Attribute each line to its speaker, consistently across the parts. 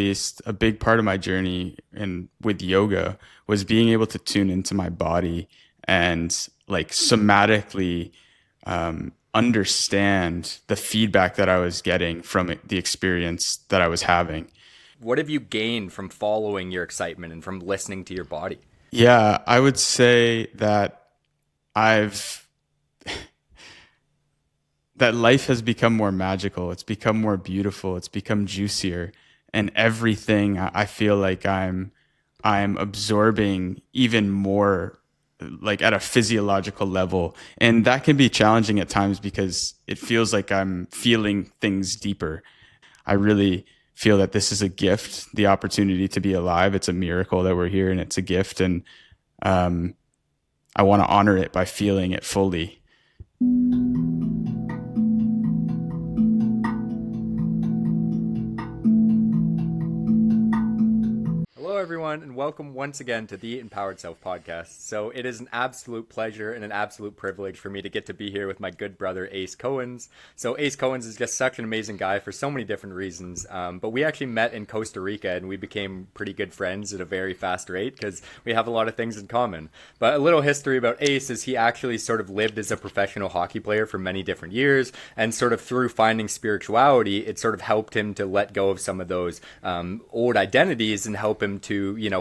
Speaker 1: least a big part of my journey and with yoga was being able to tune into my body and like somatically understand the feedback that I was getting from the experience that I was having.
Speaker 2: What have you gained from following your excitement and from listening to your body?
Speaker 1: Yeah, I would say that I've that life has become more magical. It's become more beautiful. It's become juicier, and everything I feel like I'm absorbing even more, like at a physiological level, and that can be challenging at times because it feels like I'm feeling things deeper. I really feel that this is a gift, the opportunity to be alive. It's a miracle that we're here, and it's a gift, and um, I want to honor it by feeling it fully.
Speaker 2: Hello, everyone, and welcome once again to the Empowered Self podcast. So, it is an absolute pleasure and an absolute privilege for me to get to be here with my good brother, Ace Cowans. So, Ace Cowans is just such an amazing guy for so many different reasons. But we actually met in Costa Rica and we became pretty good friends at a very fast rate because we have a lot of things in common. But a little history about Ace is he actually sort of lived as a professional hockey player for many different years, and sort of through finding spirituality, it sort of helped him to let go of some of those old identities and help him to,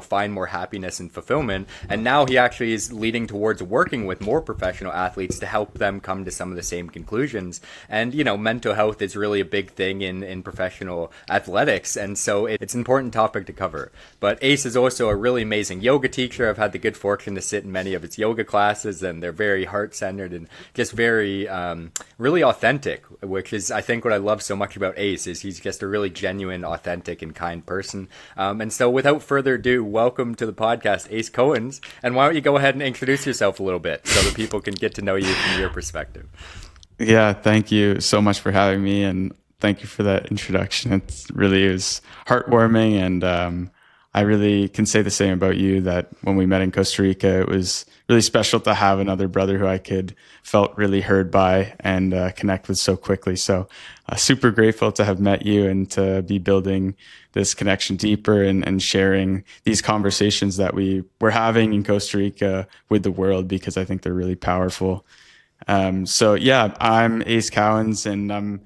Speaker 2: find more happiness and fulfillment. And now he actually is leading towards working with more professional athletes to help them come to some of the same conclusions. And, mental health is really a big thing in professional athletics. And so it's an important topic to cover. But Ace is also a really amazing yoga teacher. I've had the good fortune to sit in many of his yoga classes, and they're very heart-centered and just very, really authentic, which is, I think, what I love so much about Ace is he's just a really genuine, authentic, and kind person. And so without further ado, welcome to the podcast, Ace Cowans. And why don't you go ahead and introduce yourself a little bit so that people can get to know you from your perspective.
Speaker 1: Yeah, thank you so much for having me, and thank you for that introduction. It really is heartwarming, and I really can say the same about you. That when we met in Costa Rica, it was really special to have another brother who I could felt really heard by and connect with so quickly. So, super grateful to have met you and to be building this connection deeper and sharing these conversations that we were having in Costa Rica with the world, because I think they're really powerful. So yeah, I'm Ace Cowans, and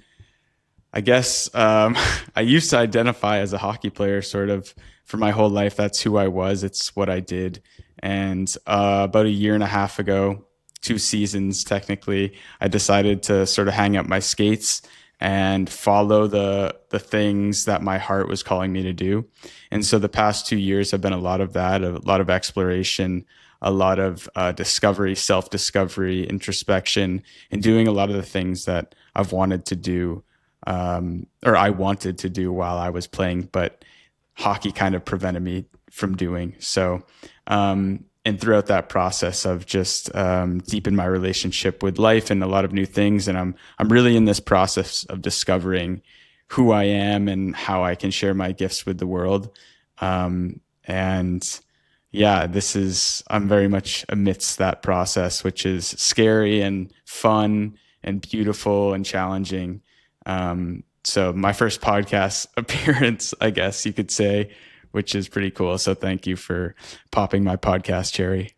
Speaker 1: I guess I used to identify as a hockey player sort of for my whole life. That's who I was. It's what I did. And about a year and a half ago, 2 seasons technically, I decided to sort of hang up my skates and follow the things that my heart was calling me to do. And so the past 2 years have been a lot of that, a lot of exploration, a lot of discovery, self-discovery, introspection, and doing a lot of the things that I've wanted to do, or I wanted to do while I was playing, but hockey kind of prevented me from doing. So, and throughout that process of just deepen my relationship with life and a lot of new things, and I'm really in this process of discovering who I am and how I can share my gifts with the world. And yeah, I'm very much amidst that process, which is scary and fun and beautiful and challenging. So my first podcast appearance, I guess you could say, which is pretty cool. So thank you for popping my podcast cherry.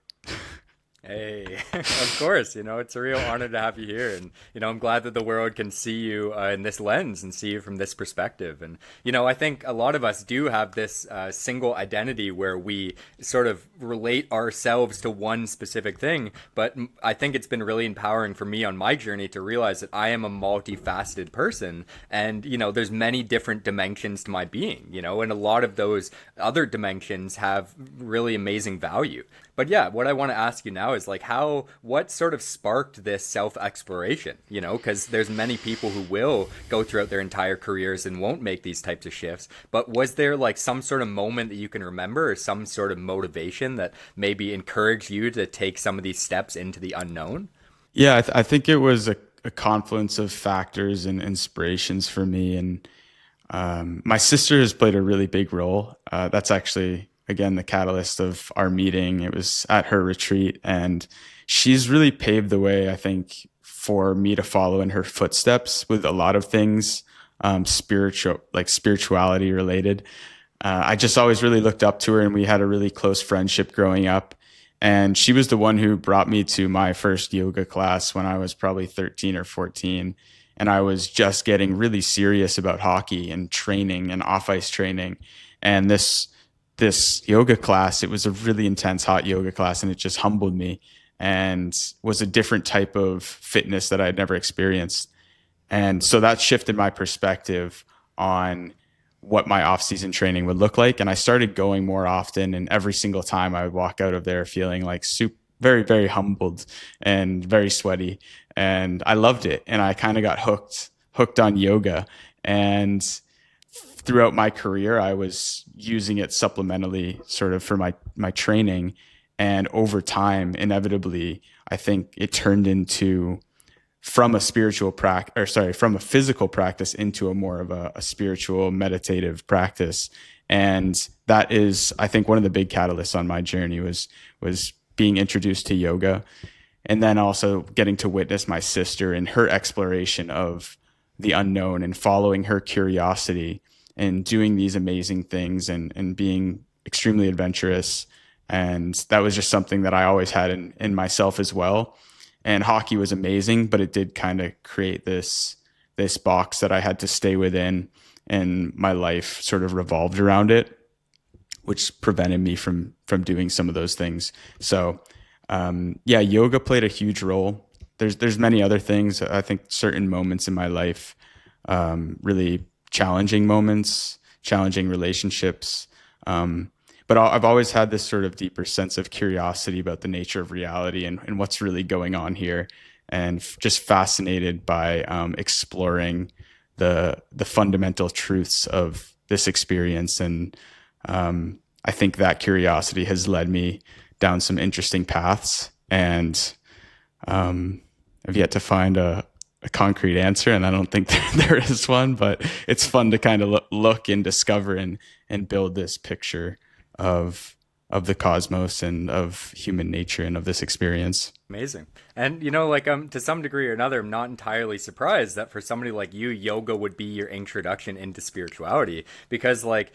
Speaker 2: Hey, of course, it's a real honor to have you here. And, I'm glad that the world can see you in this lens and see you from this perspective. And, I think a lot of us do have this single identity where we sort of relate ourselves to one specific thing. But I think it's been really empowering for me on my journey to realize that I am a multifaceted person. And, there's many different dimensions to my being, and a lot of those other dimensions have really amazing value. But yeah, what I want to ask you now is like what sort of sparked this self-exploration, because there's many people who will go throughout their entire careers and won't make these types of shifts. But was there like some sort of moment that you can remember or some sort of motivation that maybe encouraged you to take some of these steps into the unknown?
Speaker 1: Yeah, I think it was a confluence of factors and inspirations for me. And my sister has played a really big role. That's actually, again, the catalyst of our meeting. It was at her retreat, and she's really paved the way, I think, for me to follow in her footsteps with a lot of things, spirituality related. I just always really looked up to her, and we had a really close friendship growing up. And she was the one who brought me to my first yoga class when I was probably 13 or 14. And I was just getting really serious about hockey and training and off ice training. And this yoga class, it was a really intense hot yoga class, and it just humbled me and was a different type of fitness that I'd never experienced. And so that shifted my perspective on what my off-season training would look like. And I started going more often. And every single time I would walk out of there feeling like very, very humbled and very sweaty. And I loved it. And I kind of got hooked on yoga. And throughout my career, I was using it supplementally sort of for my training. And over time, inevitably, I think it turned into from a from a physical practice into a more of a spiritual meditative practice. And that is, I think, one of the big catalysts on my journey was being introduced to yoga, and then also getting to witness my sister in her exploration of the unknown and following her curiosity and doing these amazing things and being extremely adventurous. And that was just something that I always had in myself as well. And hockey was amazing, but it did kind of create this box that I had to stay within, and my life sort of revolved around it, which prevented me from doing some of those things. So yeah, yoga played a huge role. There's many other things. I think certain moments in my life, really challenging moments, challenging relationships. But I've always had this sort of deeper sense of curiosity about the nature of reality and what's really going on here, and just fascinated by exploring the fundamental truths of this experience. And I think that curiosity has led me down some interesting paths, and I've yet to find a concrete answer, and I don't think there is one, but it's fun to kind of look and discover and build this picture of the cosmos and of human nature and of this experience.
Speaker 2: Amazing. And like to some degree or another, I'm not entirely surprised that for somebody like you, yoga would be your introduction into spirituality, because a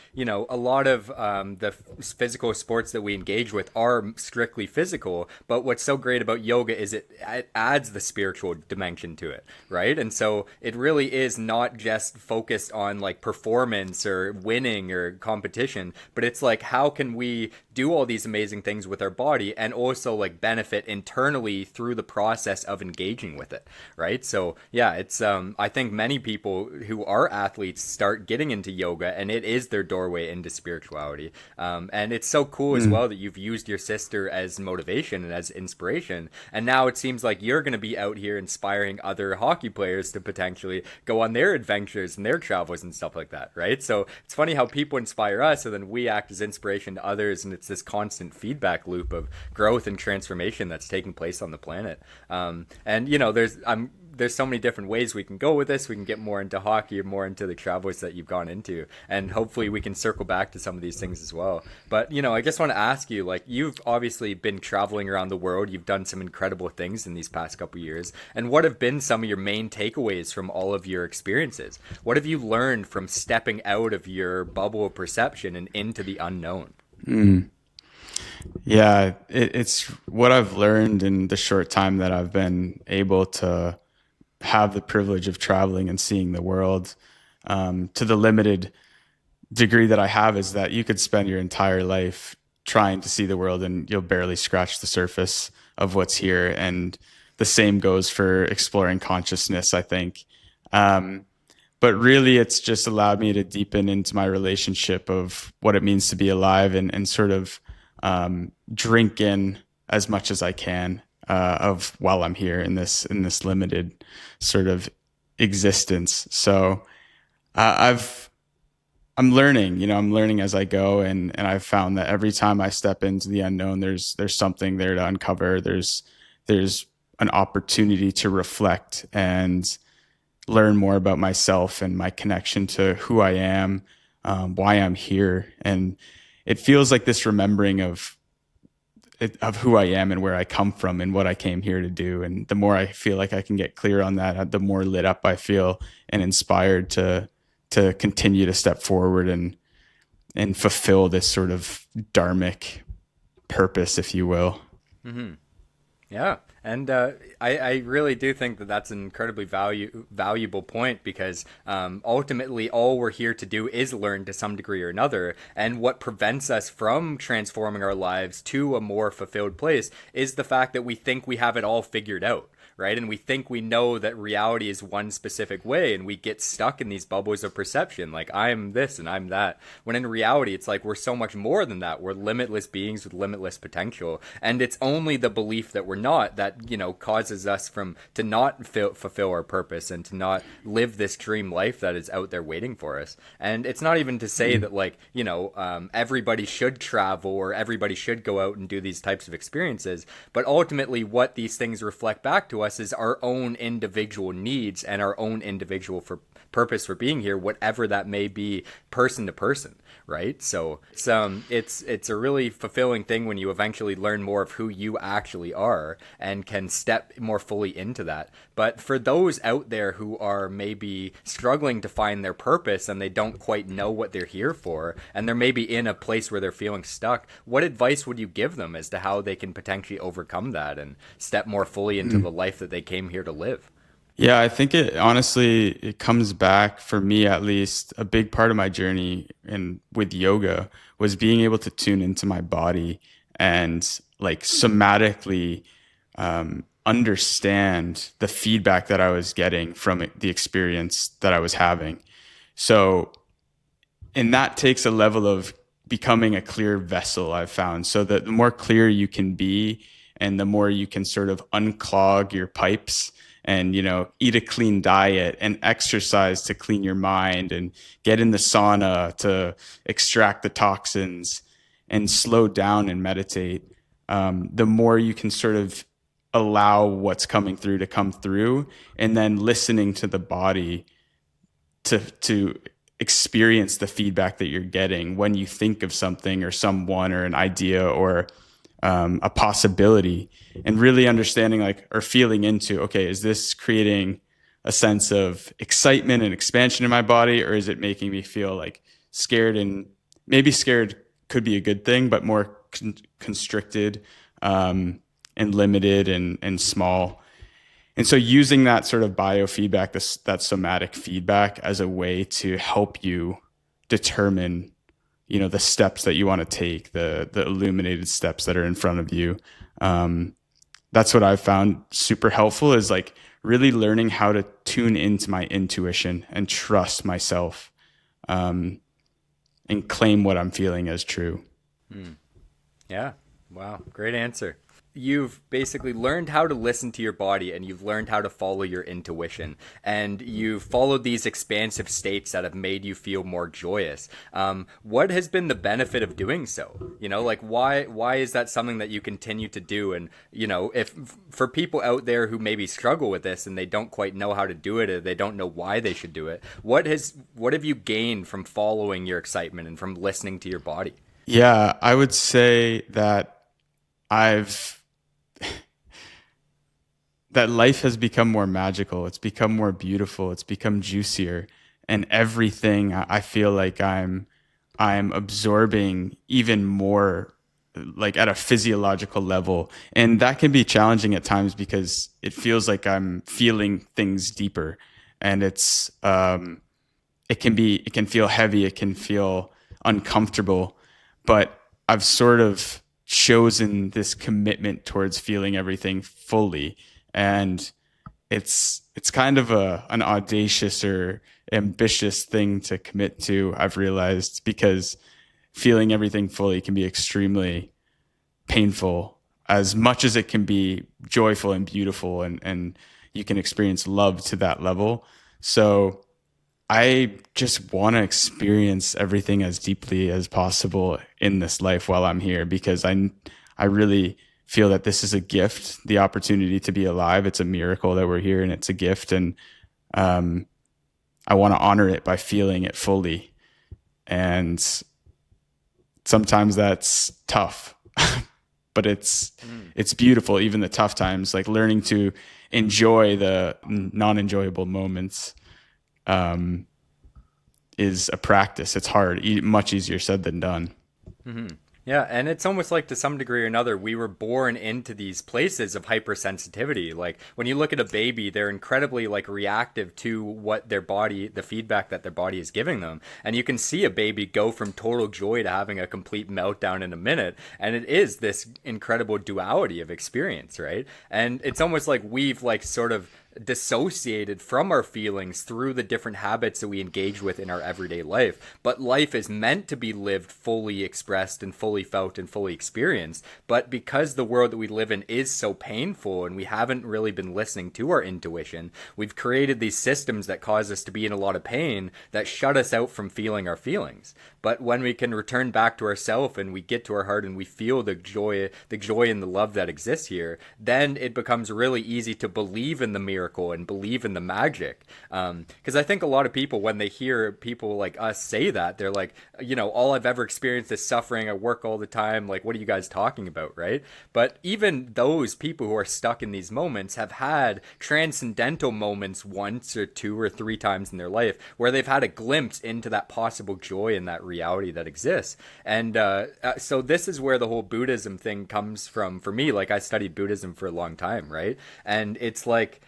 Speaker 2: lot of the physical sports that we engage with are strictly physical, but what's so great about yoga is it adds the spiritual dimension to it, right? And so it really is not just focused on like performance or winning or competition, but it's like, how can we do all these amazing things with our body and also like benefit internally through the process of engaging with it, right? So yeah, it's I think many people who are athletes start getting into yoga, and it is their doorway into spirituality. And it's so cool as well that you've used your sister as motivation and as inspiration, and now it seems like you're going to be out here inspiring other hockey players to potentially go on their adventures and their travels and stuff like that, right? So it's funny how people inspire us, and then we act as inspiration to others, and it's this constant feedback loop of growth and transformation that's taking place on the planet. And there's so many different ways we can go with this. We can get more into hockey or more into the travels that you've gone into, and hopefully we can circle back to some of these things as well. But I just want to ask you, like, you've obviously been traveling around the world. You've done some incredible things in these past couple of years. And what have been some of your main takeaways from all of your experiences? What have you learned from stepping out of your bubble of perception and into the unknown?
Speaker 1: Yeah, it's what I've learned in the short time that I've been able to have the privilege of traveling and seeing the world, to the limited degree that I have, is that you could spend your entire life trying to see the world and you'll barely scratch the surface of what's here. And the same goes for exploring consciousness, I think. But really, it's just allowed me to deepen into my relationship of what it means to be alive, and sort of drink in as much as I can of while I'm here in this limited sort of existence. So I'm learning, I'm learning as I go, and I've found that every time I step into the unknown, there's something there to uncover. There's an opportunity to reflect and learn more about myself and my connection to who I am, why I'm here. And it feels like this remembering of who I am and where I come from and what I came here to do. And the more I feel like I can get clear on that, the more lit up I feel and inspired to continue to step forward and fulfill this sort of dharmic purpose, if you will.
Speaker 2: Yeah, and I really do think that that's an incredibly valuable point because ultimately all we're here to do is learn to some degree or another, and what prevents us from transforming our lives to a more fulfilled place is the fact that we think we have it all figured out. Right. And we think we know that reality is one specific way, and we get stuck in these bubbles of perception. Like, I'm this and I'm that. When in reality, it's like we're so much more than that. We're limitless beings with limitless potential. And it's only the belief that we're not that, causes us to not fulfill our purpose and to not live this dream life that is out there waiting for us. And it's not even to say that, like, everybody should travel or everybody should go out and do these types of experiences. But ultimately, what these things reflect back to us is our own individual needs and our own individual purpose for being here, whatever that may be, person to person, right? So it's a really fulfilling thing when you eventually learn more of who you actually are and can step more fully into that. But for those out there who are maybe struggling to find their purpose and they don't quite know what they're here for, and they're maybe in a place where they're feeling stuck, what advice would you give them as to how they can potentially overcome that and step more fully into the life that they came here to live?
Speaker 1: Yeah, I think it comes back, for me at least, a big part of my journey and with yoga was being able to tune into my body and like somatically understand the feedback that I was getting from the experience that I was having. So, and that takes a level of becoming a clear vessel, I've found. So that the more clear you can be and the more you can sort of unclog your pipes and, eat a clean diet and exercise to clean your mind and get in the sauna to extract the toxins and slow down and meditate, the more you can sort of allow what's coming through to come through, and then listening to the body to experience the feedback that you're getting when you think of something or someone or an idea or a possibility, and really understanding like or feeling into, okay, is this creating a sense of excitement and expansion in my body, or is it making me feel like scared? And maybe scared could be a good thing, but more constricted and limited and small. And so using that sort of biofeedback, that somatic feedback, as a way to help you determine, the steps that you want to take, the illuminated steps that are in front of you. That's what I've found super helpful, is like really learning how to tune into my intuition and trust myself, and claim what I'm feeling as true.
Speaker 2: Yeah. Wow. Great answer. You've basically learned how to listen to your body, and you've learned how to follow your intuition, and you've followed these expansive states that have made you feel more joyous. What has been the benefit of doing so? Like, why is that something that you continue to do? And, if for people out there who maybe struggle with this and they don't quite know how to do it, or they don't know why they should do it, what have you gained from following your excitement and from listening to your body?
Speaker 1: Yeah, I would say that that life has become more magical. It's become more beautiful. It's become juicier, and everything I feel like I'm absorbing even more, like at a physiological level. And that can be challenging at times because it feels like I'm feeling things deeper, and it can feel heavy. It can feel uncomfortable, but I've sort of chosen this commitment towards feeling everything fully. And it's kind of an audacious or ambitious thing to commit to, I've realized, because feeling everything fully can be extremely painful, as much as it can be joyful and beautiful, and you can experience love to that level. So I just want to experience everything as deeply as possible in this life while I'm here, because I really feel that this is a gift, the opportunity to be alive. It's a miracle that we're here, and it's a gift. And I want to honor it by feeling it fully. And sometimes that's tough, but it's beautiful, even the tough times, like learning to enjoy the non-enjoyable moments. is a practice. It's hard, much easier said than done.
Speaker 2: Yeah, and it's almost like to some degree or another, we were born into these places of hypersensitivity. Like when you look at a baby, they're incredibly like reactive to what their body, the feedback that their body is giving them. And you can see a baby go from total joy to having a complete meltdown in a minute. And it is this incredible duality of experience, right? And it's almost like we've like sort of dissociated from our feelings through the different habits that we engage with in our everyday life. But life is meant to be lived fully expressed and fully felt and fully experienced. But because the world that we live in is so painful and we haven't really been listening to our intuition, we've created these systems that cause us to be in a lot of pain that shut us out from feeling our feelings. But when we can return back to ourself and we get to our heart and we feel the joy and the love that exists here, then it becomes really easy to believe in the miracle and believe in the magic. Because I think a lot of people, when they hear people like us say that, they're like, all I've ever experienced is suffering. I work all the time. Like, what are you guys talking about, right? But even those people who are stuck in these moments have had transcendental moments once or two or three times in their life where they've had a glimpse into that possible joy and that reality that exists. And so this is where the whole Buddhism thing comes from for me. Like, I studied Buddhism for a long time, right? And it's like,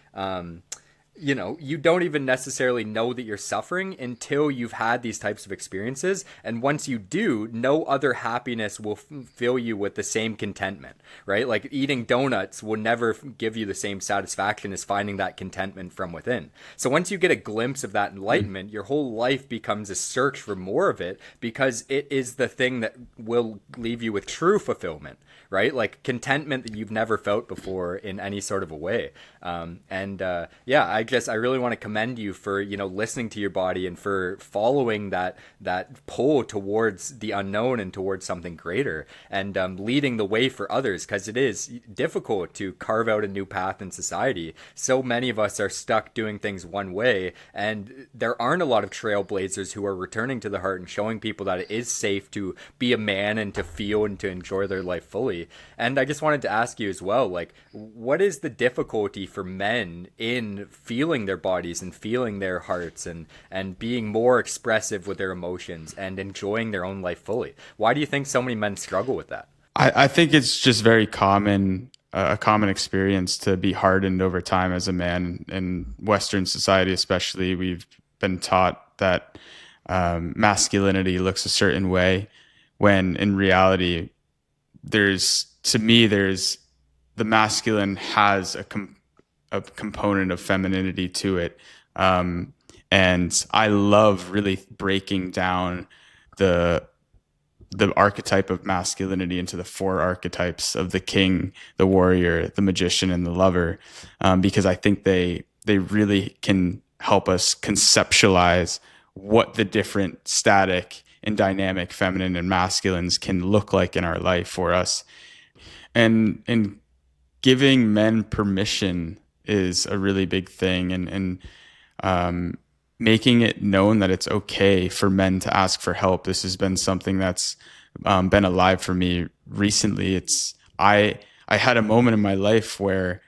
Speaker 2: you don't even necessarily know that you're suffering until you've had these types of experiences. And once you do, no other happiness will fill you with the same contentment, right? Like eating donuts will never give you the same satisfaction as finding that contentment from within. So once you get a glimpse of that enlightenment, your whole life becomes a search for more of it, because it is the thing that will leave you with true fulfillment, right? Like contentment that you've never felt before in any sort of a way. I really want to commend you for, listening to your body and for following that pull towards the unknown and towards something greater, and leading the way for others, because it is difficult to carve out a new path in society. So many of us are stuck doing things one way, and there aren't a lot of trailblazers who are returning to the heart and showing people that it is safe to be a man and to feel and to enjoy their life fully. And I just wanted to ask you as well, like, what is the difficulty for men in feeling their bodies and feeling their hearts and being more expressive with their emotions and enjoying their own life fully? Why do you think so many men struggle with that?
Speaker 1: I think it's just very common, a common experience to be hardened over time as a man in Western society, especially. We've been taught that masculinity looks a certain way, when in reality, there's the masculine has a component of femininity to it. And I love really breaking down the archetype of masculinity into the four archetypes of the king, the warrior, the magician, and the lover, because I think they really can help us conceptualize what the different static and dynamic feminine and masculines can look like in our life for us. And giving men permission is a really big thing, and making it known that it's okay for men to ask for help. This has been something that's been alive for me recently. I had a moment in my life where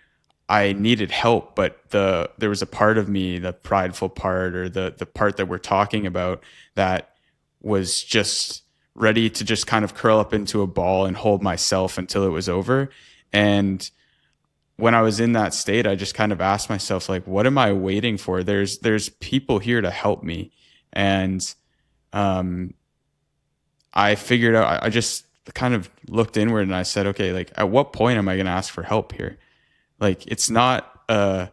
Speaker 1: I needed help, but there was a part of me, the prideful part, or the part that we're talking about, that was just ready to just kind of curl up into a ball and hold myself until it was over. And when I was in that state, I just kind of asked myself, like, what am I waiting for? There's people here to help me. And I figured out, I just kind of looked inward and I said, okay, like, at what point am I going to ask for help here? Like, it's not a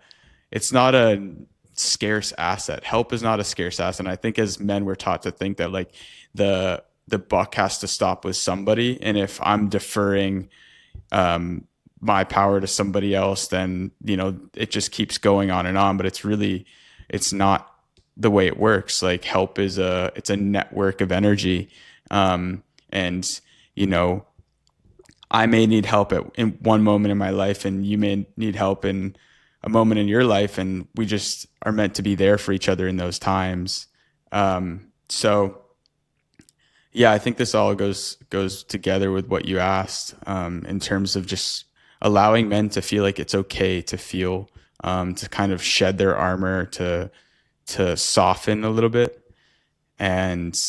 Speaker 1: scarce asset. Help is not a scarce asset. And I think as men, we're taught to think that, like, the buck has to stop with somebody. And if I'm deferring my power to somebody else, then, it just keeps going on and on. But it's not the way it works. Like, help is it's a network of energy. And, I may need help in one moment in my life, and you may need help in a moment in your life, and we just are meant to be there for each other in those times. So yeah, I think this all goes together with what you asked, in terms of just allowing men to feel like it's okay to feel, to kind of shed their armor, to soften a little bit. and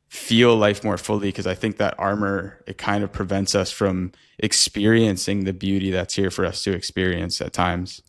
Speaker 1: feel life more fully, because I think that armor, it kind of prevents us from experiencing the beauty that's here for us to experience at times.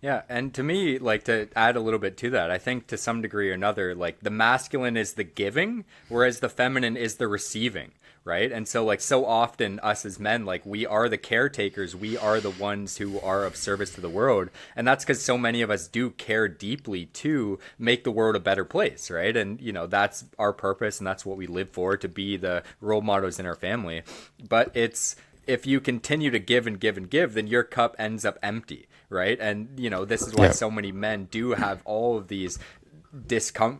Speaker 2: Yeah, and to me, like to add a little bit to that, I think to some degree or another, like the masculine is the giving, whereas the feminine is the receiving, right? And so, like, so often us as men, like, we are the caretakers, we are the ones who are of service to the world. And that's because so many of us do care deeply to make the world a better place, right? And, you know, that's our purpose and that's what we live for, to be the role models in our family. But it's, if you continue to give and give and give, then your cup ends up empty, right? And you know, this is why
Speaker 1: Yeah.
Speaker 2: so many men do have all of these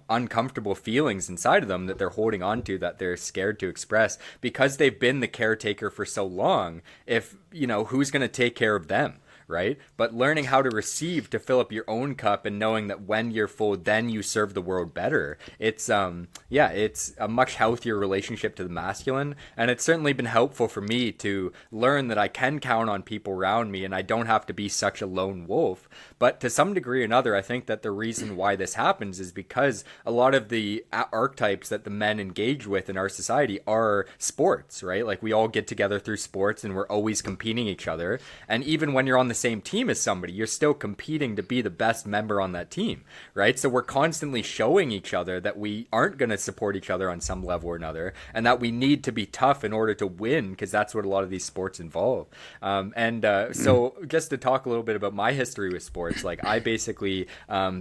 Speaker 2: uncomfortable feelings inside of them that they're holding on to, that they're scared to express, because they've been the caretaker for so long. If you know, who's going to take care of them, right? But learning how to receive, to fill up your own cup, and knowing that when you're full, then you serve the world better. It's yeah, it's a much healthier relationship to the masculine, and it's certainly been helpful for me to learn that I can count on people around me, and I don't have to be such a lone wolf. But to some degree or another, I think that the reason why this happens is because a lot of the archetypes that the men engage with in our society are sports, right? Like we all get together through sports, and we're always competing each other. And even when you're on the same team as somebody, you're still competing to be the best member on that team, right? So we're constantly showing each other that we aren't going to support each other on some level or another, and that we need to be tough in order to win, because that's what a lot of these sports involve. So just to talk a little bit about my history with sports, like I basically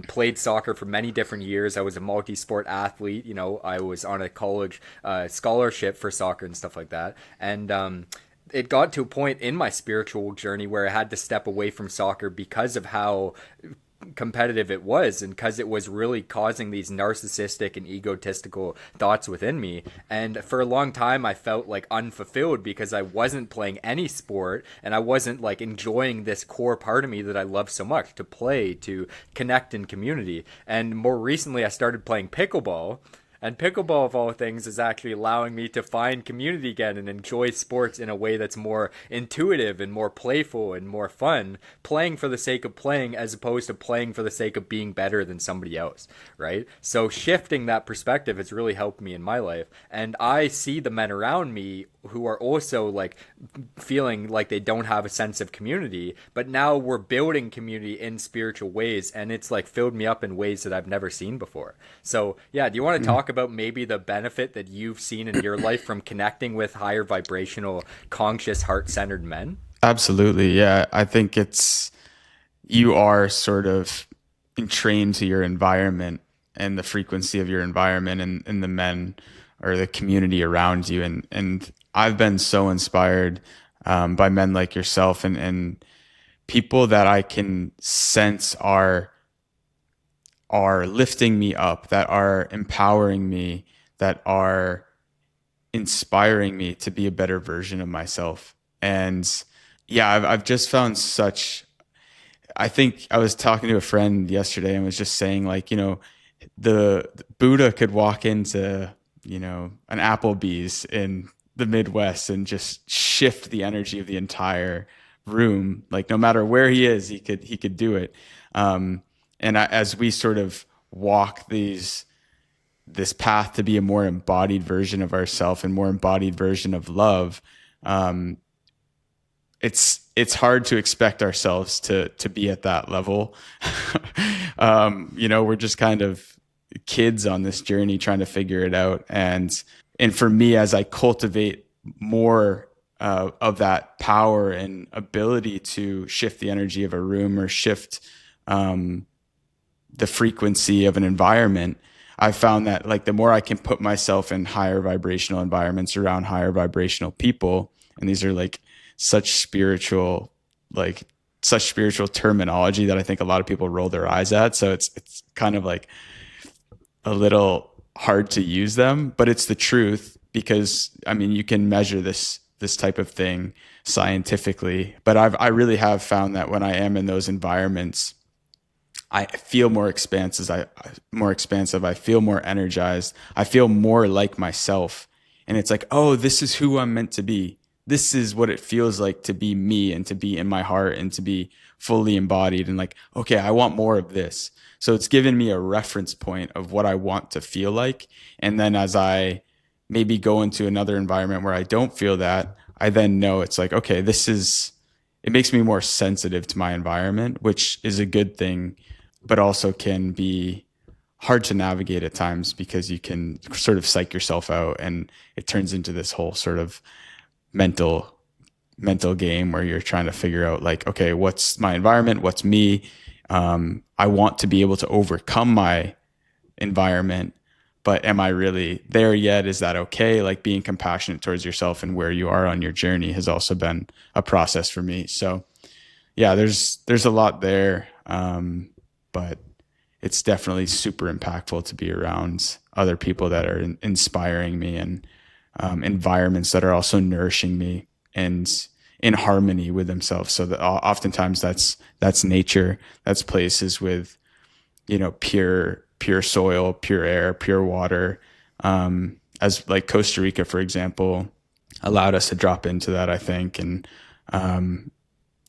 Speaker 2: played soccer for many different years. I was a multi-sport athlete. You know, I was on a college scholarship for soccer and stuff like that. And it got to a point in my spiritual journey where I had to step away from soccer because of how competitive it was, and because it was really causing these narcissistic and egotistical thoughts within me. And for a long time I felt like unfulfilled because I wasn't playing any sport, and I wasn't like enjoying this core part of me that I love so much, to play, to connect in community. And more recently I started playing pickleball. And pickleball, of all things, is actually allowing me to find community again and enjoy sports in a way that's more intuitive and more playful and more fun, playing for the sake of playing as opposed to playing for the sake of being better than somebody else, right? So shifting that perspective has really helped me in my life. And I see the men around me who are also like feeling like they don't have a sense of community, but now we're building community in spiritual ways, and it's like filled me up in ways that I've never seen before. So yeah, do you want to talk about maybe the benefit that you've seen in your life from connecting with higher vibrational, conscious, heart-centered men?
Speaker 1: Absolutely. Yeah. I think you are sort of entrained to your environment and the frequency of your environment, and the men or the community around you. And I've been so inspired by men like yourself, and people that I can sense are lifting me up, that are empowering me, that are inspiring me to be a better version of myself. And yeah, I've just found such, I think I was talking to a friend yesterday and was just saying, like, you know, the Buddha could walk into, you know, an Applebee's in the Midwest and just shift the energy of the entire room. Like no matter where he is, he could do it. As we sort of walk this path to be a more embodied version of ourselves and more embodied version of love, it's hard to expect ourselves to be at that level. You know, we're just kind of kids on this journey trying to figure it out. And for me, as I cultivate more of that power and ability to shift the energy of a room or shift the frequency of an environment, I've found that like the more I can put myself in higher vibrational environments around higher vibrational people, and these are like such spiritual terminology that I think a lot of people roll their eyes at. So it's kind of like a little hard to use them, but it's the truth, because I mean, you can measure this type of thing scientifically. But I really have found that when I am in those environments, I feel more expansive. I feel more energized. I feel more like myself. And it's like, oh, this is who I'm meant to be. this is what it feels like to be me and to be in my heart and to be fully embodied, and like, okay, I want more of this. So it's given me a reference point of what I want to feel like. And then as I maybe go into another environment where I don't feel that, I then know it's like, okay, it makes me more sensitive to my environment, which is a good thing, but also can be hard to navigate at times because you can sort of psych yourself out, and it turns into this whole sort of mental game where you're trying to figure out like, okay, what's my environment? What's me? I want to be able to overcome my environment, but am I really there yet? Is that okay? Like being compassionate towards yourself and where you are on your journey has also been a process for me. So yeah, there's a lot there. But it's definitely super impactful to be around other people that are inspiring me, and environments that are also nourishing me and in harmony with themselves. So that oftentimes that's nature, that's places with, pure soil, pure air, pure water. As like Costa Rica, for example, allowed us to drop into that, I think. And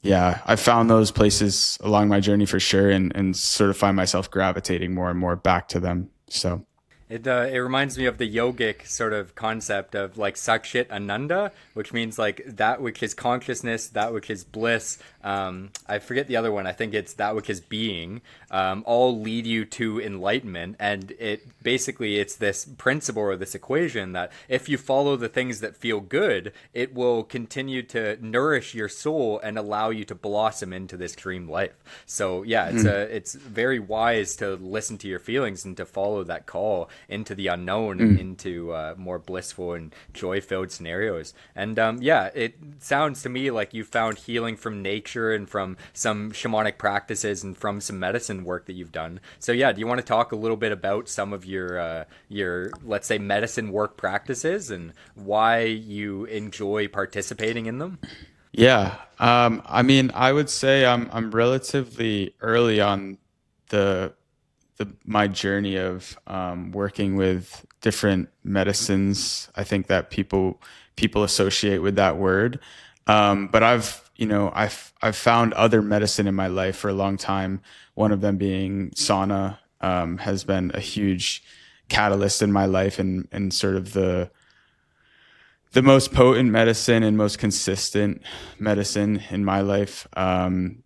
Speaker 1: yeah, I found those places along my journey for sure, and sort of find myself gravitating more and more back to them. So
Speaker 2: It reminds me of the yogic sort of concept of like Sakshit Ananda, which means like that which is consciousness, that which is bliss. I forget the other one. I think it's that which is being. All lead you to enlightenment, and it's this principle or this equation that if you follow the things that feel good, it will continue to nourish your soul and allow you to blossom into this dream life. So yeah, it's very wise to listen to your feelings and to follow that call into the unknown and into more blissful and joy-filled scenarios. And yeah, it sounds to me like you found healing from nature and from some shamanic practices and from some medicine work that you've done. So yeah, do you want to talk a little bit about some of your let's say medicine work practices and why you enjoy participating in them?
Speaker 1: yeah, I mean, I would say I'm relatively early on the my journey of working with different medicines. I think that people associate with that word, but I've found other medicine in my life for a long time. One of them being sauna has been a huge catalyst in my life, and sort of the most potent medicine and most consistent medicine in my life. And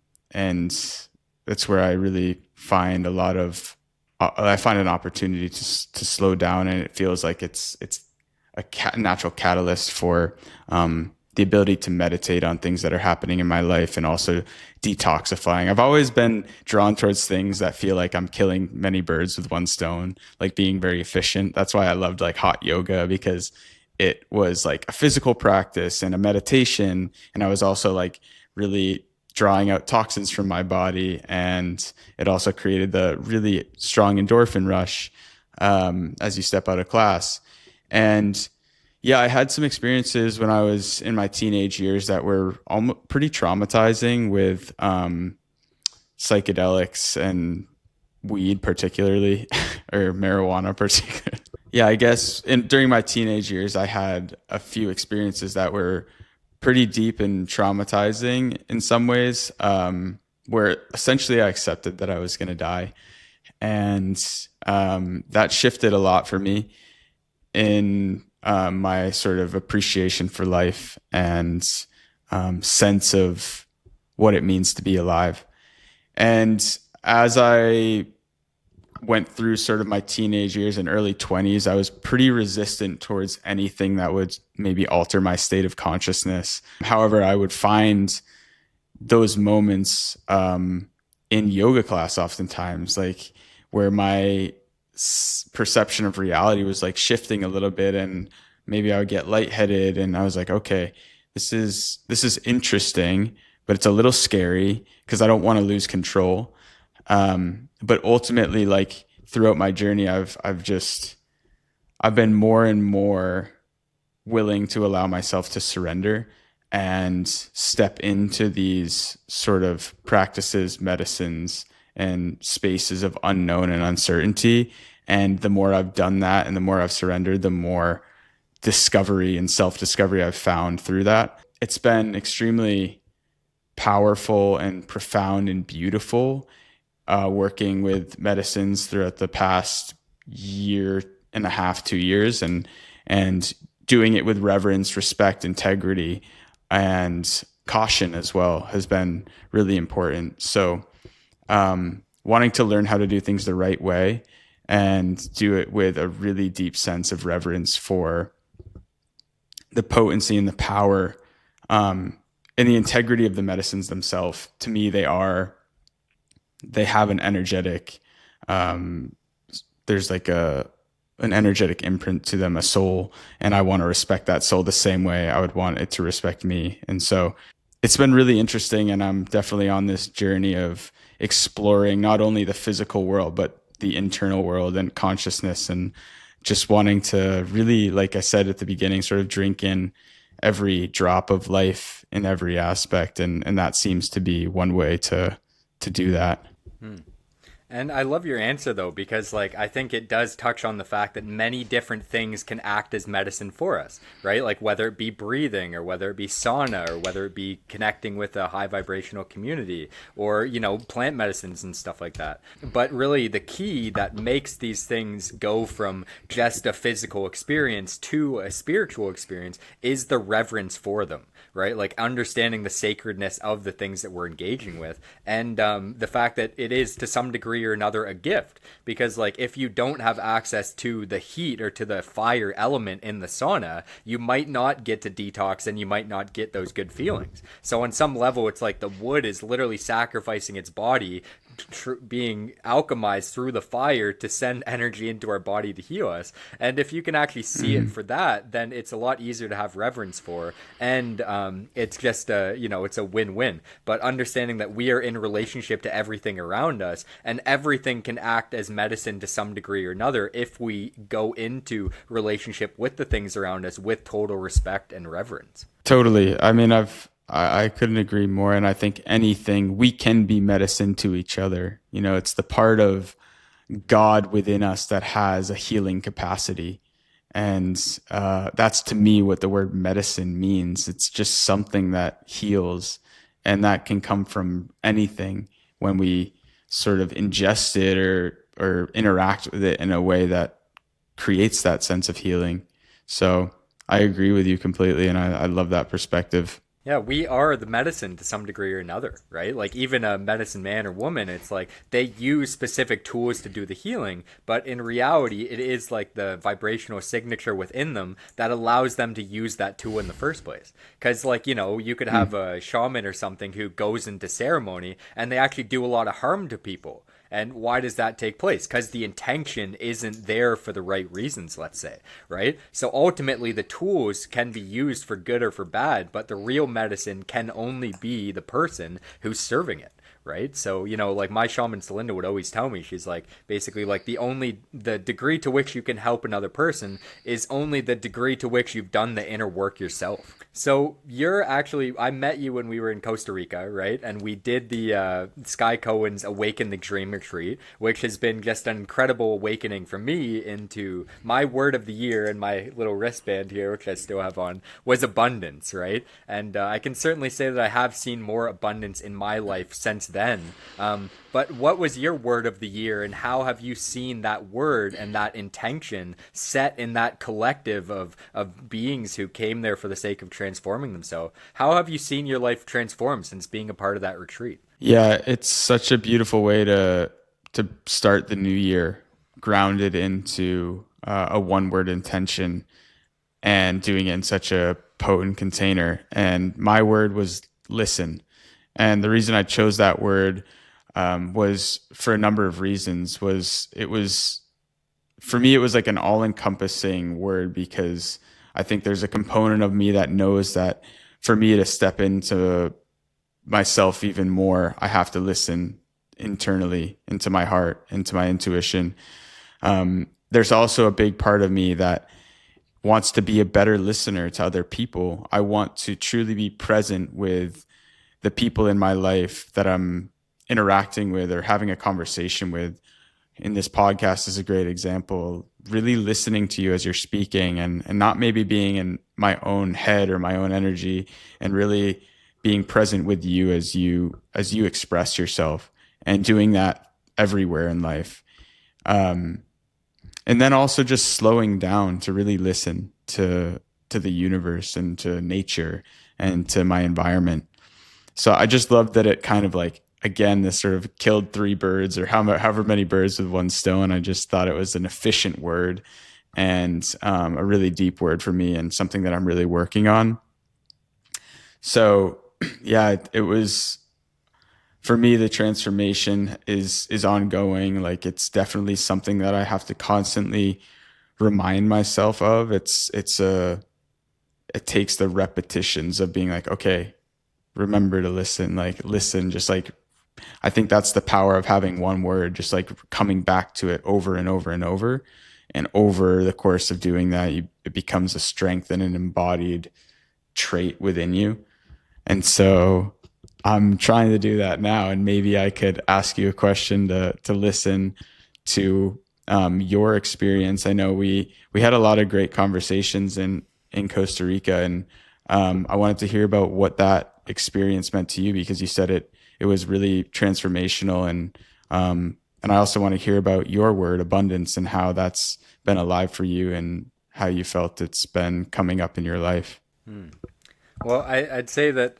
Speaker 1: that's where I really find I find an opportunity to slow down, and it feels like it's a natural catalyst for the ability to meditate on things that are happening in my life, and also detoxifying. I've always been drawn towards things that feel like I'm killing many birds with one stone, like being very efficient. That's why I loved like hot yoga, because it was like a physical practice and a meditation, and I was also like really drawing out toxins from my body, and it also created the really strong endorphin rush as you step out of class. And yeah, I had some experiences when I was in my teenage years that were pretty traumatizing with psychedelics and weed, particularly, or marijuana, particularly. Yeah, I guess during my teenage years, I had a few experiences that were pretty deep and traumatizing in some ways, where essentially I accepted that I was going to die. And that shifted a lot for me in my sort of appreciation for life and sense of what it means to be alive. And as I went through sort of my teenage years and early 20s, I was pretty resistant towards anything that would maybe alter my state of consciousness. However, I would find those moments in yoga class oftentimes, like where my perception of reality was like shifting a little bit, and maybe I would get lightheaded, and I was like, okay, this is interesting, but it's a little scary because I don't want to lose control. But ultimately, like throughout my journey, I've been more and more willing to allow myself to surrender and step into these sort of practices, medicines, and spaces of unknown and uncertainty. And the more I've done that and the more I've surrendered, the more discovery and self-discovery I've found through that. it's been extremely powerful and profound and beautiful working with medicines throughout the past year and a half, 2 years, and doing it with reverence, respect, integrity, and caution as well has been really important. So, wanting to learn how to do things the right way and do it with a really deep sense of reverence for the potency and the power and the integrity of the medicines themselves. To me, they have an energetic, there's like an energetic imprint to them, a soul, and I want to respect that soul the same way I would want it to respect me. And so it's been really interesting, and I'm definitely on this journey of exploring not only the physical world but the internal world and consciousness, and just wanting to really, like I said at the beginning, sort of drink in every drop of life in every aspect, and that seems to be one way to do that.
Speaker 2: And I love your answer though, because like I think it does touch on the fact that many different things can act as medicine for us, right? Like whether it be breathing or whether it be sauna or whether it be connecting with a high vibrational community or, plant medicines and stuff like that. But really the key that makes these things go from just a physical experience to a spiritual experience is the reverence for them, right? Like understanding the sacredness of the things that we're engaging with, and the fact that it is to some degree or another a gift. Because like if you don't have access to the heat or to the fire element in the sauna, you might not get to detox and you might not get those good feelings. So on some level, it's like the wood is literally sacrificing its body, being alchemized through the fire to send energy into our body to heal us. And if you can actually see it for that, then it's a lot easier to have reverence for. And it's just it's a win-win. But understanding that we are in relationship to everything around us, and everything can act as medicine to some degree or another if we go into relationship with the things around us with total respect and reverence.
Speaker 1: Totally. I mean, I couldn't agree more. And I think anything, we can be medicine to each other. It's the part of God within us that has a healing capacity. And that's to me what the word medicine means. It's just something that heals, and that can come from anything when we sort of ingest it or interact with it in a way that creates that sense of healing. So I agree with you completely, and I love that perspective.
Speaker 2: Yeah, we are the medicine to some degree or another, right? Like even a medicine man or woman, it's like they use specific tools to do the healing, but in reality, it is like the vibrational signature within them that allows them to use that tool in the first place. Because like, you could have a shaman or something who goes into ceremony and they actually do a lot of harm to people. And why does that take place? Because the intention isn't there for the right reasons, let's say, right? So ultimately, the tools can be used for good or for bad, but the real medicine can only be the person who's serving it. Right. So, like my shaman Celinda would always tell me, she's like, basically like the degree to which you can help another person is only the degree to which you've done the inner work yourself. So I met you when we were in Costa Rica, right? And we did the Sky Cowans Awaken the Dream Retreat, which has been just an incredible awakening for me into my word of the year, and my little wristband here, which I still have on, was abundance, right? And I can certainly say that I have seen more abundance in my life since then. But what was your word of the year, and how have you seen that word and that intention set in that collective of beings who came there for the sake of transforming themselves? How have you seen your life transform since being a part of that retreat?
Speaker 1: Yeah, it's such a beautiful way to start the new year, grounded into a one word intention, and doing it in such a potent container. And my word was listen. And the reason I chose that word was for a number of reasons. For me, it was like an all-encompassing word, because I think there's a component of me that knows that for me to step into myself even more, I have to listen internally into my heart, into my intuition. There's also a big part of me that wants to be a better listener to other people. I want to truly be present with the people in my life that I'm interacting with or having a conversation with, in this podcast is a great example. Really listening to you as you're speaking, and not maybe being in my own head or my own energy, and really being present with you as you express yourself, and doing that everywhere in life. Um, and then also just slowing down to really listen to the universe and to nature and to my environment. So I just love that it kind of like, again, this sort of killed three birds, or however many birds with one stone. I just thought it was an efficient word, and a really deep word for me, and something that I'm really working on. So yeah, it was, for me, the transformation is ongoing. Like, it's definitely something that I have to constantly remind myself of. It takes the repetitions of being like, okay, remember to listen, like listen, just like, I think that's the power of having one word, just like coming back to it over and over and over. And over the course of doing that, it becomes a strength and an embodied trait within you. And so I'm trying to do that now. And maybe I could ask you a question to listen to your experience. I know we had a lot of great conversations in Costa Rica, and I wanted to hear about what that experience meant to you, because you said it was really transformational, and I also want to hear about your word abundance and how that's been alive for you, and how you felt it's been coming up in your life.
Speaker 2: Well, I'd say that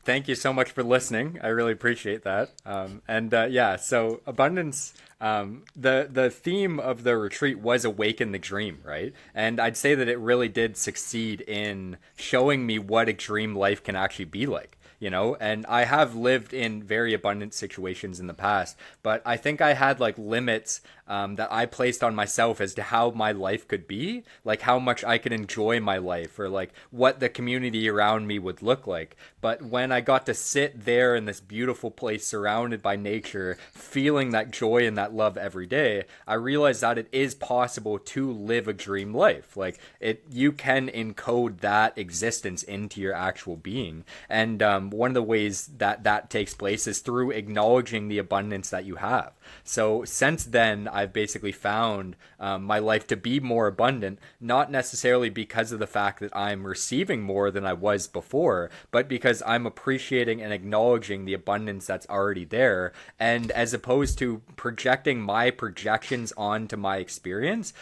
Speaker 2: thank you so much for listening. I really appreciate that. And yeah, so abundance. The theme of the retreat was awaken the dream, right? And I'd say that it really did succeed in showing me what a dream life can actually be like. You know, and I have lived in very abundant situations in the past, but I think I had like limits that I placed on myself as to how my life could be, like how much I could enjoy my life, or like what the community around me would look like. But when I got to sit there in this beautiful place surrounded by nature, feeling that joy and that love every day, I realized that it is possible to live a dream life. Like you can encode that existence into your actual being. And one of the ways that that takes place is through acknowledging the abundance that you have. So since then, I've basically found my life to be more abundant, not necessarily because of the fact that I'm receiving more than I was before, but because I'm appreciating and acknowledging the abundance that's already there. And as opposed to projecting my projections onto my experience,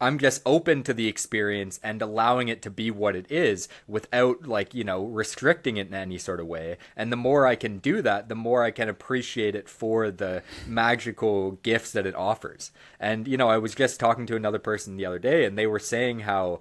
Speaker 2: I'm just open to the experience and allowing it to be what it is without, like, you know, restricting it in any sort of way. And the more I can do that, the more I can appreciate it for the magical gifts that it offers. And, you know, I was just talking to another person the other day, and they were saying how,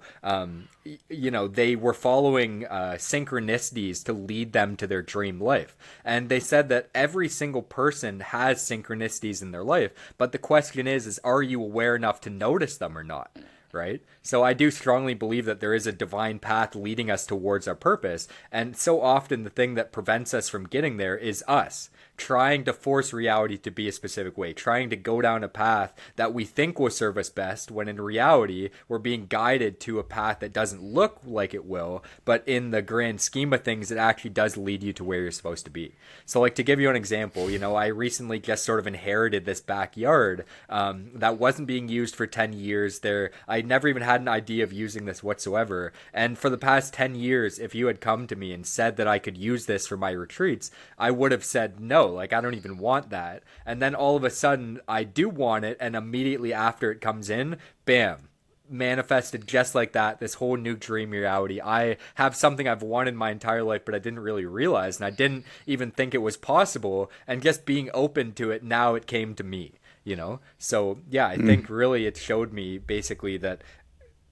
Speaker 2: you know, they were following synchronicities to lead them to their dream life. And they said that every single person has synchronicities in their life, but the question is are you aware enough to notice them or not? Right? So I do strongly believe that there is a divine path leading us towards our purpose. And so often the thing that prevents us from getting there is us trying to force reality to be a specific way, trying to go down a path that we think will serve us best, when in reality, we're being guided to a path that doesn't look like it will, but in the grand scheme of things, it actually does lead you to where you're supposed to be. So, like, to give you an example, you know, I recently just sort of inherited this backyard that wasn't being used for 10 years. I never even had an idea of using this whatsoever. And for the past 10 years, if you had come to me and said that I could use this for my retreats, I would have said no. Like, I don't even want that. And then all of a sudden I do want it, and immediately after it comes in, bam, manifested just like that, this whole new dream reality. I have something I've wanted my entire life, but I didn't really realize, and I didn't even think it was possible. And just being open to it, now it came to me, you know? So yeah, I think really it showed me basically that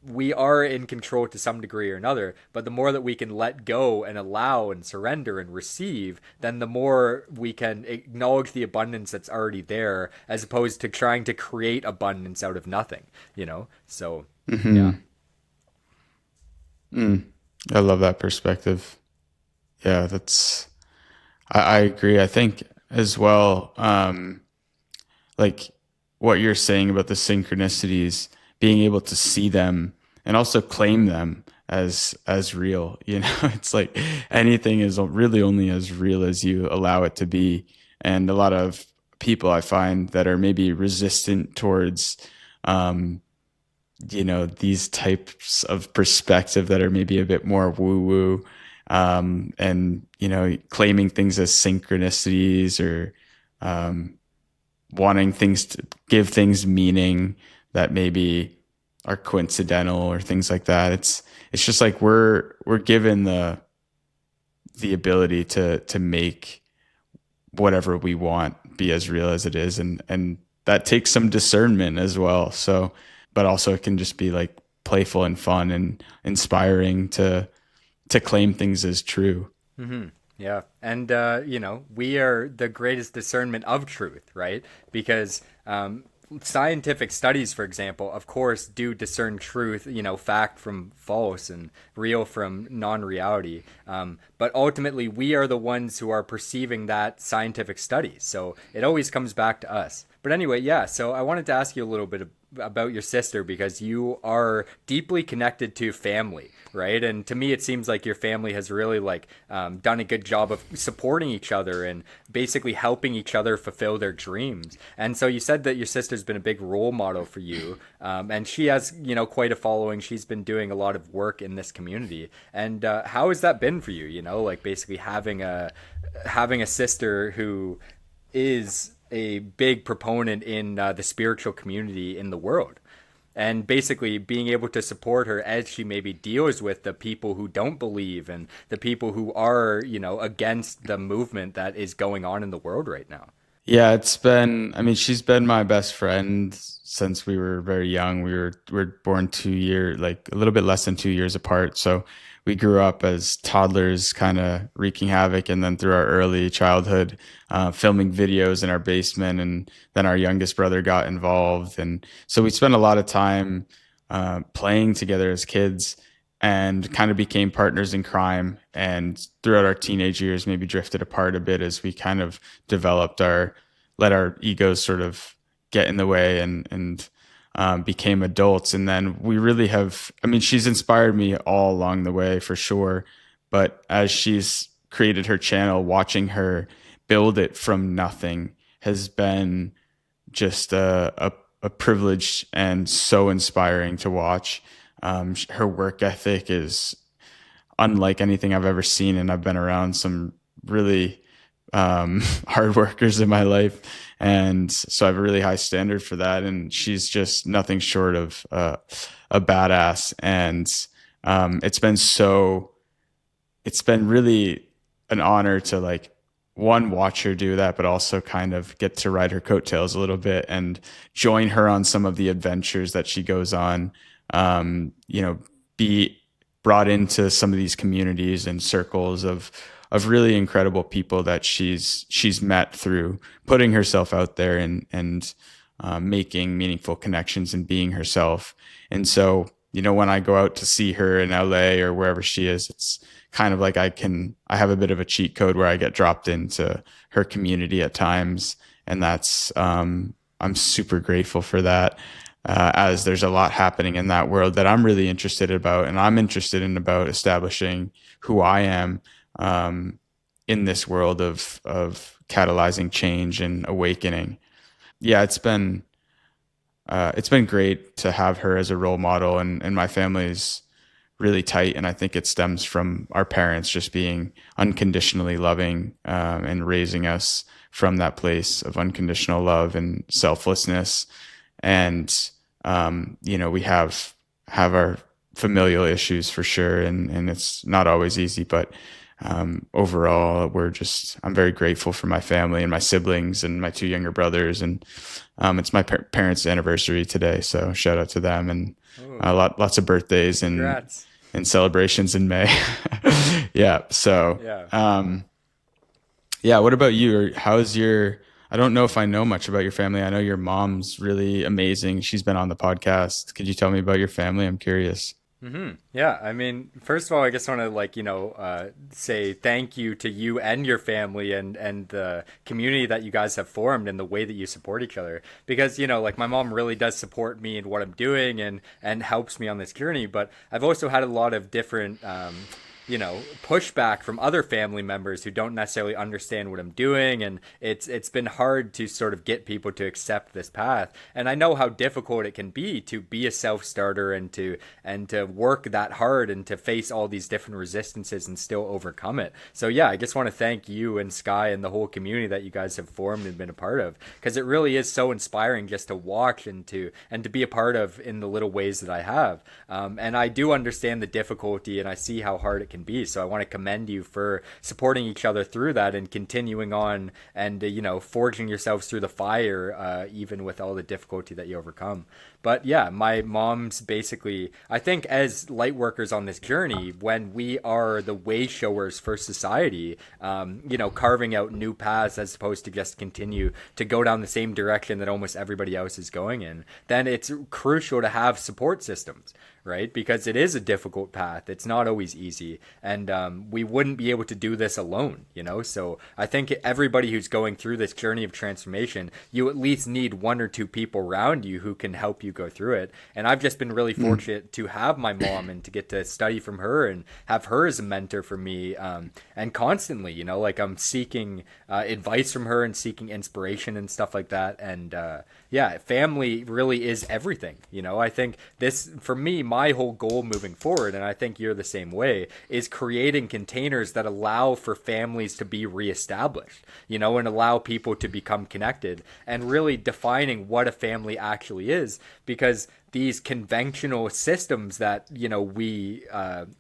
Speaker 2: we are in control to some degree or another, but the more that we can let go and allow and surrender and receive, then the more we can acknowledge the abundance that's already there, as opposed to trying to create abundance out of nothing, you know? So, yeah.
Speaker 1: I love that perspective. Yeah, I agree. I think as well, like what you're saying about the synchronicities, being able to see them and also claim them as real. You know, it's like anything is really only as real as you allow it to be. And a lot of people I find that are maybe resistant towards, um, these types of perspective that are maybe a bit more woo woo, and, claiming things as synchronicities or, um, wanting things to give things meaning that maybe are coincidental or things like that. It's just like we're given the ability to make whatever we want be as real as it is, and that takes some discernment as well. So, but also it can just be like playful and fun and inspiring to claim things as true.
Speaker 2: Hmm. Yeah. And, we are the greatest discernment of truth, right? Because scientific studies, for example, of course, do discern truth, fact from false and real from non reality. But ultimately, we are the ones who are perceiving that scientific study. So it always comes back to us. But anyway, yeah, so I wanted to ask you a little bit about your sister because you are deeply connected to family, right? And to me, it seems like your family has really done a good job of supporting each other and basically helping each other fulfill their dreams. And so you said that your sister's been a big role model for you, and she has quite a following. She's been doing a lot of work in this community. And how has that been for you? Like basically having a sister who is a big proponent in the spiritual community in the world, and basically being able to support her as she maybe deals with the people who don't believe and the people who are against the movement that is going on in the world right now.
Speaker 1: Yeah, I mean, she's been my best friend since we were very young. We were born 2 year, like a little bit less than 2 years apart. So we grew up as toddlers, kind of wreaking havoc, and then through our early childhood, filming videos in our basement, and then our youngest brother got involved, and so we spent a lot of time playing together as kids and kind of became partners in crime. And throughout our teenage years, maybe drifted apart a bit as we kind of developed let our egos sort of get in the way and became adults. And then we really have, I mean, she's inspired me all along the way for sure. But as she's created her channel, watching her build it from nothing has been just a privilege and so inspiring to watch. Her work ethic is unlike anything I've ever seen, and I've been around some really hard workers in my life, and so I have a really high standard for that. And she's just nothing short of a badass, and it's been really an honor to like one watch her do that, but also kind of get to ride her coattails a little bit and join her on some of the adventures that she goes on. Be brought into some of these communities and circles of really incredible people that she's met through putting herself out there and making meaningful connections and being herself. And so, when I go out to see her in LA or wherever she is, it's kind of like I have a bit of a cheat code where I get dropped into her community at times. And that's, I'm super grateful for that. As there's a lot happening in that world that I'm really interested about, and I'm interested in about establishing who I am, in this world of catalyzing change and awakening. Yeah, it's been great to have her as a role model, and my family's really tight, and I think it stems from our parents just being unconditionally loving, and raising us from that place of unconditional love and selflessness. And we have our familial issues for sure, and it's not always easy, but overall, I'm very grateful for my family and my siblings and my two younger brothers. And it's my parents' anniversary today, so shout out to them, and
Speaker 2: Oh,
Speaker 1: lots of birthdays
Speaker 2: congrats.
Speaker 1: and celebrations in May. Yeah. So,
Speaker 2: Yeah.
Speaker 1: yeah. What about you? I don't know if I know much about your family. I know your mom's really amazing. She's been on the podcast. Could you tell me about your family? I'm curious.
Speaker 2: Yeah, I mean, first of all, I just want to say thank you to you and your family and the community that you guys have formed and the way that you support each other. Because like my mom really does support me in what I'm doing and helps me on this journey. But I've also had a lot of different pushback from other family members who don't necessarily understand what I'm doing, and it's been hard to sort of get people to accept this path. And I know how difficult it can be to be a self-starter and to work that hard and to face all these different resistances and still overcome it. So yeah, I just want to thank you and Sky and the whole community that you guys have formed and been a part of, because it really is so inspiring just to watch and to be a part of in the little ways that I have. And I do understand the difficulty, and I see how hard it can be. So I want to commend you for supporting each other through that and continuing on and forging yourselves through the fire, even with all the difficulty that you overcome. But yeah, my mom's basically, I think, as light workers on this journey, when we are the way showers for society, carving out new paths as opposed to just continue to go down the same direction that almost everybody else is going in, then it's crucial to have support systems, right? Because it is a difficult path. It's not always easy. And we wouldn't be able to do this alone. So I think everybody who's going through this journey of transformation, you at least need one or two people around you who can help you go through it. And I've just been really fortunate to have my mom and to get to study from her and have her as a mentor for me. And constantly, like I'm seeking advice from her and seeking inspiration and stuff like that. And yeah, family really is everything. I think this, for me, my whole goal moving forward, and I think you're the same way, is creating containers that allow for families to be reestablished, and allow people to become connected, and really defining what a family actually is. Because these conventional systems that we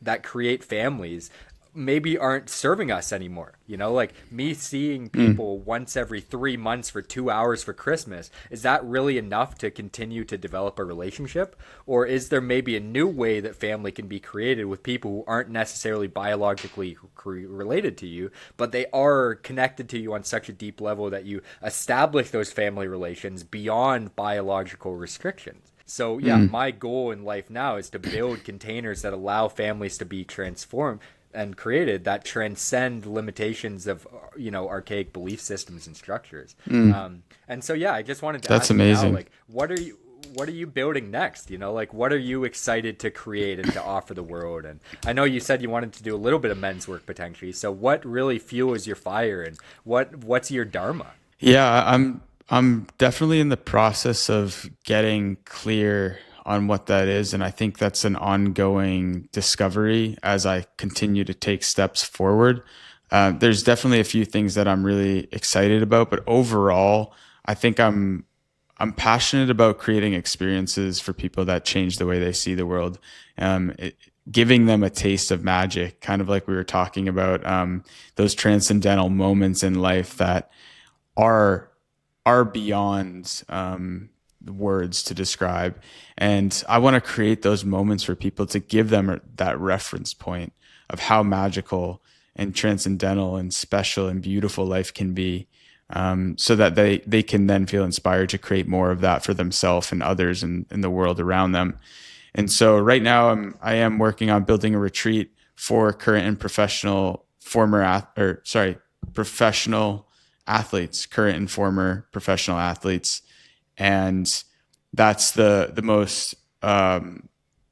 Speaker 2: that create families maybe aren't serving us anymore. Like me seeing people once every 3 months for 2 hours for Christmas, is that really enough to continue to develop a relationship? Or is there maybe a new way that family can be created with people who aren't necessarily biologically related to you, but they are connected to you on such a deep level that you establish those family relations beyond biological restrictions? So yeah, my goal in life now is to build containers that allow families to be transformed and created that transcend limitations of archaic belief systems and structures. And so yeah, I just wanted to
Speaker 1: That's
Speaker 2: ask
Speaker 1: amazing.
Speaker 2: you now, like, what are you building next? Like, what are you excited to create and to offer the world? And I know you said you wanted to do a little bit of men's work potentially. So what really fuels your fire, and what's your dharma?
Speaker 1: Yeah, I'm definitely in the process of getting clear on what that is, and I think that's an ongoing discovery as I continue to take steps forward. There's definitely a few things that I'm really excited about, but overall, I think I'm passionate about creating experiences for people that change the way they see the world. Giving them a taste of magic, kind of like we were talking about, those transcendental moments in life that are beyond words to describe. And I want to create those moments for people to give them that reference point of how magical and transcendental and special and beautiful life can be, so that they can then feel inspired to create more of that for themselves and others in the world around them. And so right now I am working on building a retreat for current and professional athletes, current and former professional athletes. And that's the most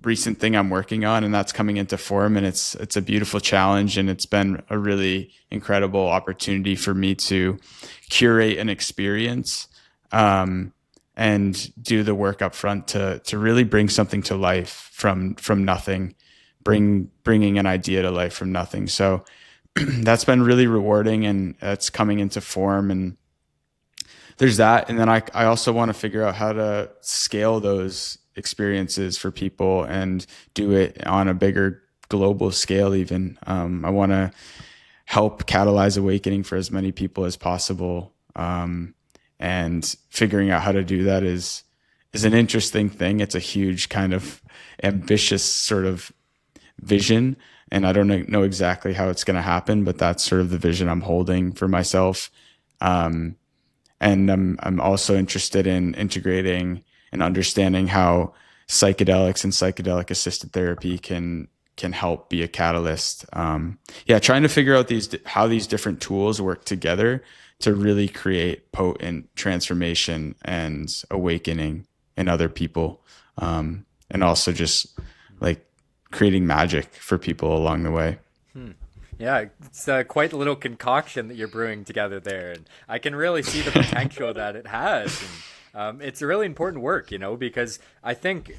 Speaker 1: recent thing I'm working on, and that's coming into form. And it's a beautiful challenge, and it's been a really incredible opportunity for me to curate an experience, and do the work up front to really bring something to life from nothing, bringing an idea to life from nothing. So that's been really rewarding, and it's coming into form. And there's that. And then I also want to figure out how to scale those experiences for people and do it on a bigger global scale even. I want to help catalyze awakening for as many people as possible. And figuring out how to do that is an interesting thing. It's a huge kind of ambitious sort of vision, and I don't know exactly how it's going to happen, but that's sort of the vision I'm holding for myself. And I'm also interested in integrating and understanding how psychedelics and psychedelic assisted therapy can help be a catalyst. Trying to figure out how these different tools work together to really create potent transformation and awakening in other people, and also just like creating magic for people along the way.
Speaker 2: Yeah, it's quite a little concoction that you're brewing together there, and I can really see the potential that it has. And it's really important work, because I think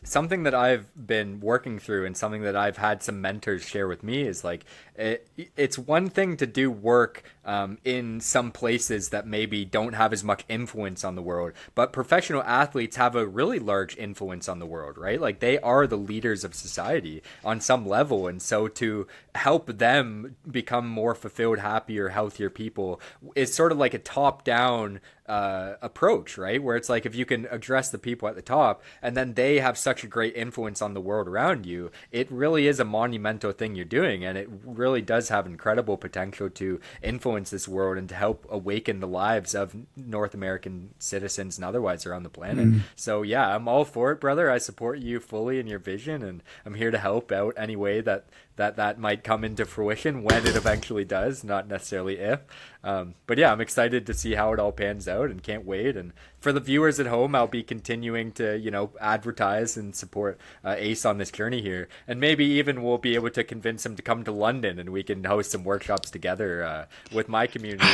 Speaker 2: something that I've been working through and something that I've had some mentors share with me is like it's one thing to do work in some places that maybe don't have as much influence on the world, but professional athletes have a really large influence on the world, right? Like they are the leaders of society on some level, and so to help them become more fulfilled, happier, healthier people is sort of like a top-down approach, right? Where it's like if you can address the people at the top and then they have such a great influence on the world around you, it really is a monumental thing you're doing, and it really does have incredible potential to influence this world and to help awaken the lives of North American citizens and otherwise around the planet. So yeah, I'm all for it, brother. I support you fully in your vision, and I'm here to help out any way that might come into fruition when it eventually does, not necessarily if. But yeah, I'm excited to see how it all pans out and can't wait. And for the viewers at home, I'll be continuing to, advertise and support Ace on this journey here. And maybe even we'll be able to convince him to come to London and we can host some workshops together with my community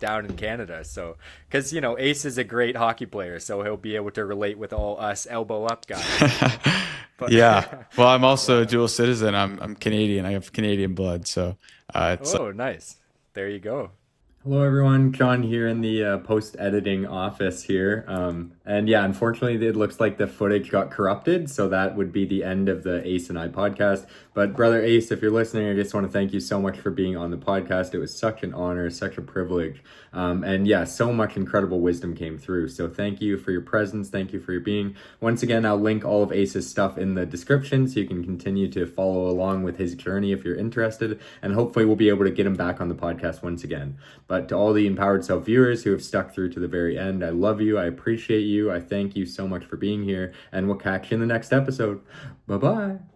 Speaker 2: down in Canada. So, because, Ace is a great hockey player, so he'll be able to relate with all us elbow up guys. But,
Speaker 1: Yeah. Well, I'm also a dual citizen. I'm Canadian. I have Canadian blood. So it's
Speaker 2: oh, nice. There you go. Hello, everyone. John here in the post-editing office here. And yeah, unfortunately, it looks like the footage got corrupted, so that would be the end of the Ace and I podcast. But brother Ace, if you're listening, I just want to thank you so much for being on the podcast. It was such an honor, such a privilege. And yeah, so much incredible wisdom came through. So thank you for your presence. Thank you for your being. Once again, I'll link all of Ace's stuff in the description so you can continue to follow along with his journey if you're interested. And hopefully we'll be able to get him back on the podcast once again. But to all the Empowered Self viewers who have stuck through to the very end, I love you. I appreciate you. I thank you so much for being here. And we'll catch you in the next episode. Bye-bye.